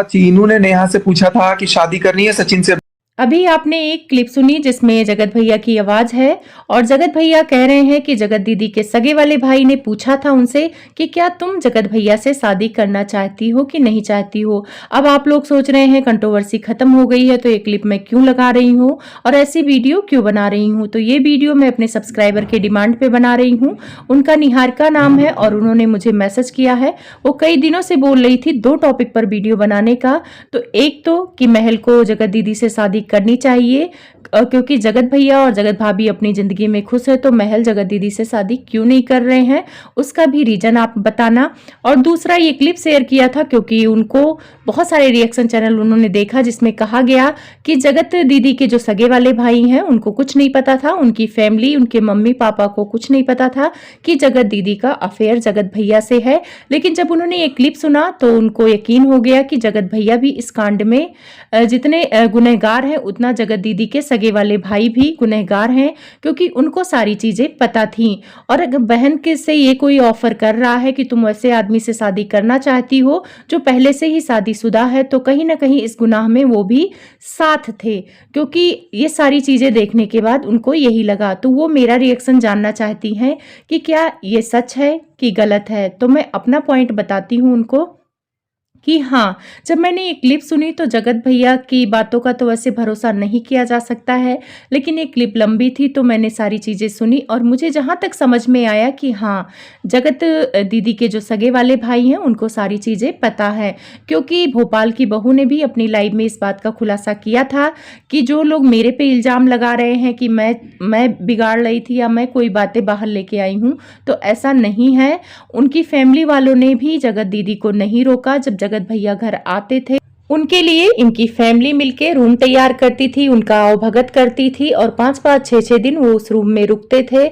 चीनू ने नेहा से पूछा था कि शादी करनी है सचिन से। अभी आपने एक क्लिप सुनी जिसमें जगत भैया की आवाज है और जगत भैया कह रहे हैं कि जगत दीदी के सगे वाले भाई ने पूछा था उनसे कि क्या तुम जगत भैया से शादी करना चाहती हो कि नहीं चाहती हो। अब आप लोग सोच रहे हैं कंट्रोवर्सी खत्म हो गई है तो ये क्लिप मैं क्यों लगा रही हूँ और ऐसी वीडियो क्यों बना रही हूँ। तो ये वीडियो मैं अपने सब्सक्राइबर के डिमांड पे बना रही हूँ। उनका निहारिका नाम है और उन्होंने मुझे मैसेज किया है। वो कई दिनों से बोल रही थी दो टॉपिक पर वीडियो बनाने का। तो एक तो कि महल को जगत दीदी से शादी करनी चाहिए क्योंकि जगत भैया और जगत भाभी अपनी जिंदगी में खुश है तो महल जगत दीदी से शादी क्यों नहीं कर रहे हैं, उसका भी रीजन आप बताना। और दूसरा ये क्लिप शेयर किया था क्योंकि उनको बहुत सारे रिएक्शन चैनल उन्होंने देखा जिसमें कहा गया कि जगत दीदी के जो सगे वाले भाई हैं उनको कुछ नहीं पता था, उनकी फैमिली उनके मम्मी पापा को कुछ नहीं पता था कि जगत दीदी का अफेयर जगत भैया से है। लेकिन जब उन्होंने ये क्लिप सुना तो उनको यकीन हो गया कि जगत भैया भी इस कांड में जितने गुनहगार हैं उतना जगत दीदी के सगे वाले भाई भी गुनहगार हैं क्योंकि उनको सारी चीजें पता थी। और अगर बहन के से ये कोई ऑफर कर रहा है कि तुम ऐसे आदमी से शादी करना चाहती हो जो पहले से ही शादीशुदा है तो कहीं ना कहीं इस गुनाह में वो भी साथ थे क्योंकि ये सारी चीजें देखने के बाद उनको यही लगा। तो वो मेरा रिएक्शन जानना चाहती हैं कि क्या ये सच है कि गलत है। तो मैं अपना पॉइंट बताती हूँ उनको कि हाँ, जब मैंने ये क्लिप सुनी तो जगत भैया की बातों का तो वैसे भरोसा नहीं किया जा सकता है, लेकिन ये क्लिप लंबी थी तो मैंने सारी चीज़ें सुनी और मुझे जहाँ तक समझ में आया कि हाँ, जगत दीदी के जो सगे वाले भाई हैं उनको सारी चीज़ें पता है क्योंकि भोपाल की बहू ने भी अपनी लाइव में इस बात का खुलासा किया था कि जो लोग मेरे पे इल्ज़ाम लगा रहे हैं कि मैं बिगाड़ रही थी या मैं कोई बातें बाहर लेके आई हूँ, तो ऐसा नहीं है। उनकी फैमिली वालों ने भी जगत दीदी को नहीं रोका। जब जगत भैया घर आते थे उनके लिए इनकी फैमिली मिलके रूम तैयार करती थी, उनका आवभगत करती थी और 5-5 6-6 दिन वो उस रूम में रुकते थे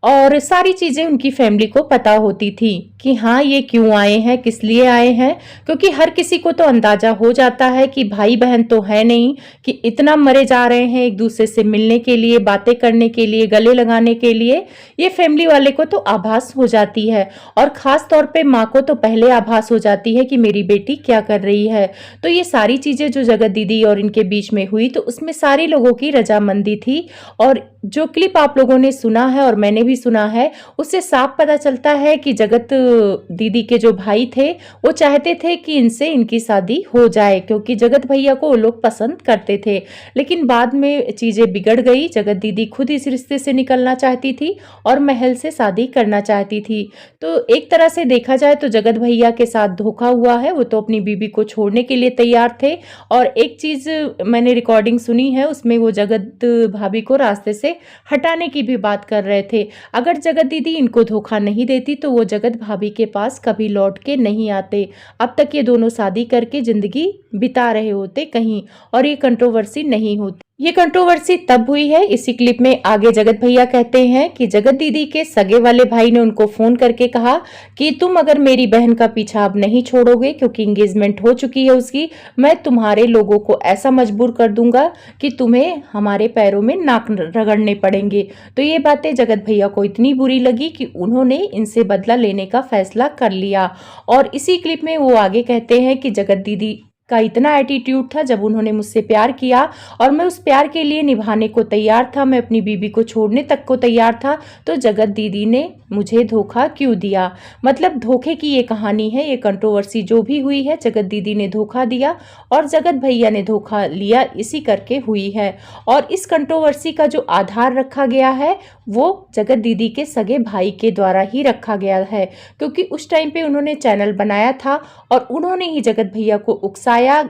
और सारी चीजें उनकी फैमिली को पता होती थी कि हाँ ये क्यों आए हैं, किस लिए आए हैं। क्योंकि हर किसी को तो अंदाजा हो जाता है कि भाई बहन तो है नहीं कि इतना मरे जा रहे हैं एक दूसरे से मिलने के लिए, बातें करने के लिए, गले लगाने के लिए। ये फैमिली वाले को तो आभास हो जाती है और खास तौर पे माँ को तो पहले आभास हो जाती है कि मेरी बेटी क्या कर रही है। तो ये सारी चीजें जो जगत दीदी और इनके बीच में हुई तो उसमें सारे लोगों की रजामंदी थी। और जो क्लिप आप लोगों ने सुना है और मैंने भी सुना है उससे साफ पता चलता है कि जगत दीदी के जो भाई थे वो चाहते थे कि इनसे इनकी शादी हो जाए क्योंकि जगत भैया को वो लोग पसंद करते थे। लेकिन बाद में चीजें बिगड़ गई, जगत दीदी खुद इस रिश्ते से निकलना चाहती थी और महल से शादी करना चाहती थी। तो एक तरह से देखा जाए तो जगत भैया के साथ धोखा हुआ है, वो तो अपनी बीबी को छोड़ने के लिए तैयार थे। और एक चीज मैंने रिकॉर्डिंग सुनी है उसमें वो जगत भाभी को रास्ते से हटाने की भी बात कर रहे थे। अगर जगत दीदी इनको धोखा नहीं देती तो वो जगत भाभी के पास कभी लौट के नहीं आते। अब तक ये दोनों शादी करके जिंदगी बिता रहे होते कहीं और ये कंट्रोवर्सी नहीं होती। ये कंट्रोवर्सी तब हुई है। इसी क्लिप में आगे जगत भैया कहते हैं कि जगत दीदी के सगे वाले भाई ने उनको फोन करके कहा कि तुम अगर मेरी बहन का पीछा अब नहीं छोड़ोगे क्योंकि एंगेजमेंट हो चुकी है उसकी, मैं तुम्हारे लोगों को ऐसा मजबूर कर दूंगा कि तुम्हें हमारे पैरों में नाक रगड़ने पड़ेंगे। तो ये बातें जगत भैया को इतनी बुरी लगी कि उन्होंने इनसे बदला लेने का फैसला कर लिया। और इसी क्लिप में वो आगे कहते हैं कि जगत दीदी का इतना एटीट्यूड था जब उन्होंने मुझसे प्यार किया और मैं उस प्यार के लिए निभाने को तैयार था, मैं अपनी बीबी को छोड़ने तक को तैयार था, तो जगत दीदी ने मुझे धोखा क्यों दिया। मतलब धोखे की ये कहानी है। ये कंट्रोवर्सी जो भी हुई है जगत दीदी ने धोखा दिया और जगत भैया ने धोखा लिया, इसी करके हुई है। और इस कंट्रोवर्सी का जो आधार रखा गया है वो जगत दीदी के सगे भाई के द्वारा ही रखा गया है क्योंकि उस टाइम पे उन्होंने चैनल बनाया था और उन्होंने ही जगत भैया को उकसाया,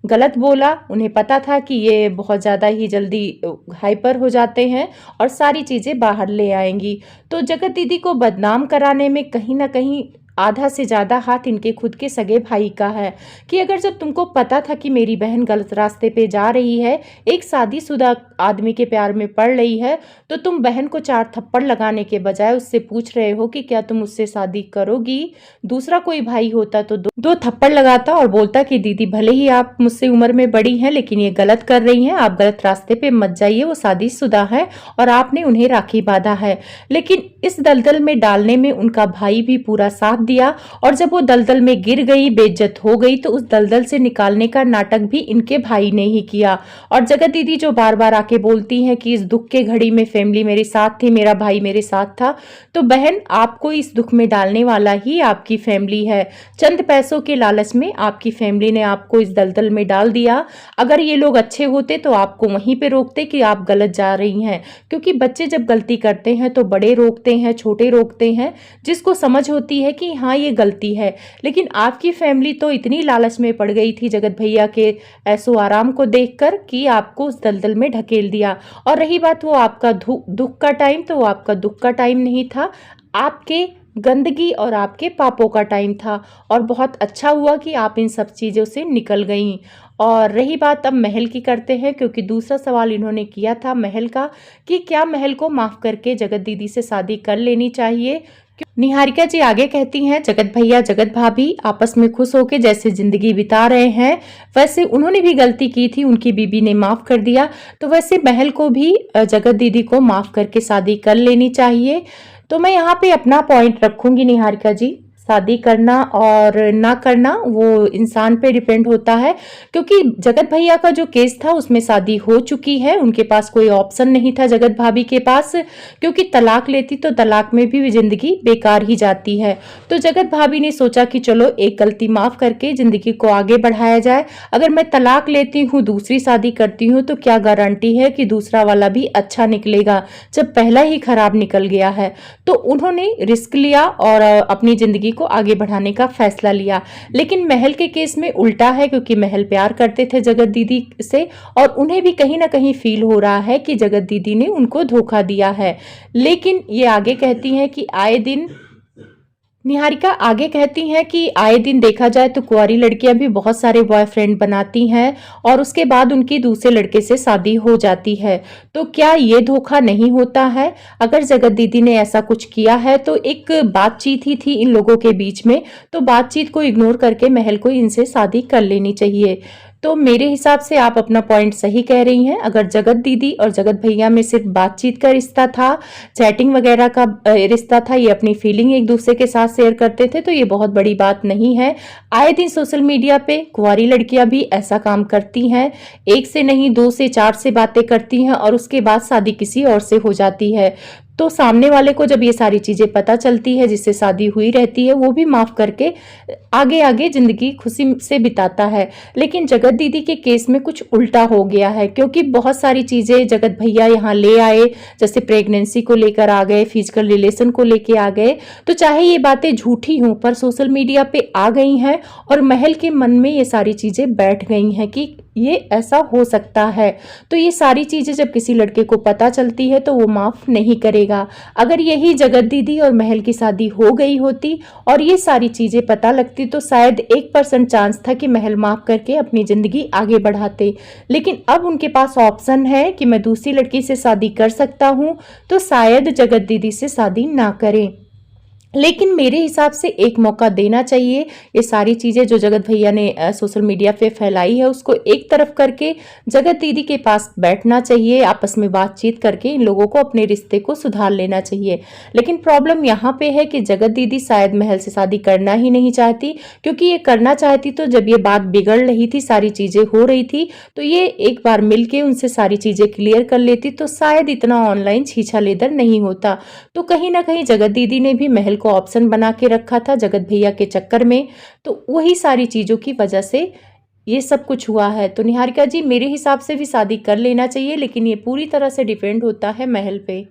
गलत बोला। उन्हें पता था कि ये बहुत ज़्यादा ही जल्दी हाइपर हो जाते हैं और सारी चीज़ें बाहर ले आएंगी। तो जगत दीदी को बदनाम कराने में कहीं ना कहीं आधा से ज़्यादा हाथ इनके खुद के सगे भाई का है कि अगर जब तुमको पता था कि मेरी बहन गलत रास्ते पे जा रही है, एक शादीशुदा आदमी के प्यार में पड़ रही है, तो तुम बहन को 4 थप्पड़ लगाने के बजाय उससे पूछ रहे हो कि क्या तुम उससे शादी करोगी। दूसरा कोई भाई होता तो दो थप्पड़ लगाता और बोलता कि दीदी भले ही आप मुझसे उम्र में बड़ी हैं लेकिन ये गलत कर रही हैं, आप गलत रास्ते पे मत जाइए, वो शादीशुदा है और आपने उन्हें राखी बांधा है। लेकिन इस दलदल में डालने में उनका भाई भी पूरा साथ दिया और जब वो दलदल में गिर गई, बेइज्जत हो गई, तो उस दलदल से निकालने का नाटक भी इनके भाई ने ही किया। और जगत दीदी जो बार बार आके बोलती हैं कि इस दुख के घड़ी में फैमिली मेरे साथ थी, मेरा भाई मेरे साथ था, तो बहन आपको इस दुख में डालने वाला ही आपकी फैमिली है। चंद पैसों के लालच में आपकी फैमिली ने आपको इस दलदल में डाल दिया। अगर ये लोग अच्छे होते तो आपको वहीं पे रोकते कि आप गलत जा रही हैं, क्योंकि बच्चे जब गलती करते हैं तो बड़े रोकते हैं, छोटे रोकते हैं, जिसको समझ होती है कि हाँ ये गलती है। लेकिन आपकी फैमिली तो इतनी लालच में पड़ गई थी जगत भैया के ऐसो आराम को देखकर कि आपको उस दलदल में ढकेल दिया। और रही बात वो आपका दुख का टाइम, तो वो आपका दुख का टाइम नहीं था, आपके गंदगी और आपके पापों का टाइम था। और बहुत अच्छा हुआ कि आप इन सब चीज़ों से निकल गईं। और रही बात अब महल की करते हैं, क्योंकि दूसरा सवाल इन्होंने किया था महल का कि क्या महल को माफ़ करके जगत दीदी से शादी कर लेनी चाहिए। निहारिका जी आगे कहती हैं, जगत भैया जगत भाभी आपस में खुश होकर जैसे जिंदगी बिता रहे हैं, वैसे उन्होंने भी गलती की थी, उनकी बीबी ने माफ कर दिया, तो वैसे महल को भी जगत दीदी को माफ करके शादी कर लेनी चाहिए। तो मैं यहाँ पे अपना पॉइंट रखूंगी निहारिका जी, शादी करना और ना करना वो इंसान पे डिपेंड होता है, क्योंकि जगत भैया का जो केस था उसमें शादी हो चुकी है, उनके पास कोई ऑप्शन नहीं था जगत भाभी के पास, क्योंकि तलाक लेती तो तलाक में भी जिंदगी बेकार ही जाती है। तो जगत भाभी ने सोचा कि चलो एक गलती माफ करके जिंदगी को आगे बढ़ाया जाए। अगर मैं तलाक लेती हूँ, दूसरी शादी करती हूँ, तो क्या गारंटी है कि दूसरा वाला भी अच्छा निकलेगा जब पहला ही खराब निकल गया है। तो उन्होंने रिस्क लिया और अपनी जिंदगी को आगे बढ़ाने का फैसला लिया। लेकिन महल के केस में उल्टा है, क्योंकि महल प्यार करते थे जगत दीदी से और उन्हें भी कहीं ना कहीं फील हो रहा है कि जगत दीदी ने उनको धोखा दिया है। लेकिन ये आगे कहती हैं कि आए दिन, निहारिका आगे कहती हैं कि आए दिन देखा जाए तो कुंवारी लड़कियां भी बहुत सारे बॉयफ्रेंड बनाती हैं और उसके बाद उनकी दूसरे लड़के से शादी हो जाती है। तो क्या ये धोखा नहीं होता है? अगर जगत दीदी ने ऐसा कुछ किया है तो एक बातचीत ही थी इन लोगों के बीच में, तो बातचीत को इग्नोर करके महल को इनसे शादी कर लेनी चाहिए। तो मेरे हिसाब से आप अपना पॉइंट सही कह रही हैं। अगर जगत दीदी और जगत भैया में सिर्फ बातचीत का रिश्ता था, चैटिंग वगैरह का रिश्ता था, ये अपनी फीलिंग एक दूसरे के साथ शेयर करते थे, तो ये बहुत बड़ी बात नहीं है। आए दिन सोशल मीडिया पे कुंवारी लड़कियां भी ऐसा काम करती हैं, एक से नहीं 2 से 4 से बातें करती हैं और उसके बाद शादी किसी और से हो जाती है। तो सामने वाले को जब ये सारी चीजें पता चलती है, जिससे शादी हुई रहती है, वो भी माफ करके आगे आगे जिंदगी खुशी से बिताता है। लेकिन जगत दीदी के केस में कुछ उल्टा हो गया है, क्योंकि बहुत सारी चीजें जगत भैया यहाँ ले आए, जैसे प्रेगनेंसी को लेकर आ गए, फिजिकल रिलेशन को लेके आ गए। तो चाहे ये बातें झूठी हों, पर सोशल मीडिया पे आ गई हैं और महल के मन में ये सारी चीजें बैठ गई हैं कि ये ऐसा हो सकता है। तो ये सारी चीजें जब किसी लड़के को पता चलती है तो वो माफ नहीं करेगा। अगर यही जगत दीदी और महल की शादी हो गई होती और ये सारी चीजें पता लगती तो शायद 1% चांस था कि महल माफ करके अपनी जिंदगी आगे बढ़ाते। लेकिन अब उनके पास ऑप्शन है कि मैं दूसरी लड़की से शादी कर सकता हूँ, तो शायद जगत दीदी से शादी ना करें। लेकिन मेरे हिसाब से एक मौका देना चाहिए। ये सारी चीज़ें जो जगत भैया ने सोशल मीडिया पे फैलाई है, उसको एक तरफ करके जगत दीदी के पास बैठना चाहिए, आपस में बातचीत करके इन लोगों को अपने रिश्ते को सुधार लेना चाहिए। लेकिन प्रॉब्लम यहाँ पे है कि जगत दीदी शायद महल से शादी करना ही नहीं चाहती, क्योंकि ये करना चाहती तो जब ये बात बिगड़ रही थी, सारी चीज़ें हो रही थी, तो ये एक बार मिल के उनसे सारी चीज़ें क्लियर कर लेती तो शायद इतना ऑनलाइन छीछा लेदर नहीं होता। तो कहीं ना कहीं जगत दीदी ने भी महल को ऑप्शन बना के रखा था जगत भैया के चक्कर में, तो वही सारी चीजों की वजह से ये सब कुछ हुआ है। तो निहारिका जी मेरे हिसाब से भी शादी कर लेना चाहिए, लेकिन ये पूरी तरह से डिपेंड होता है महल पे।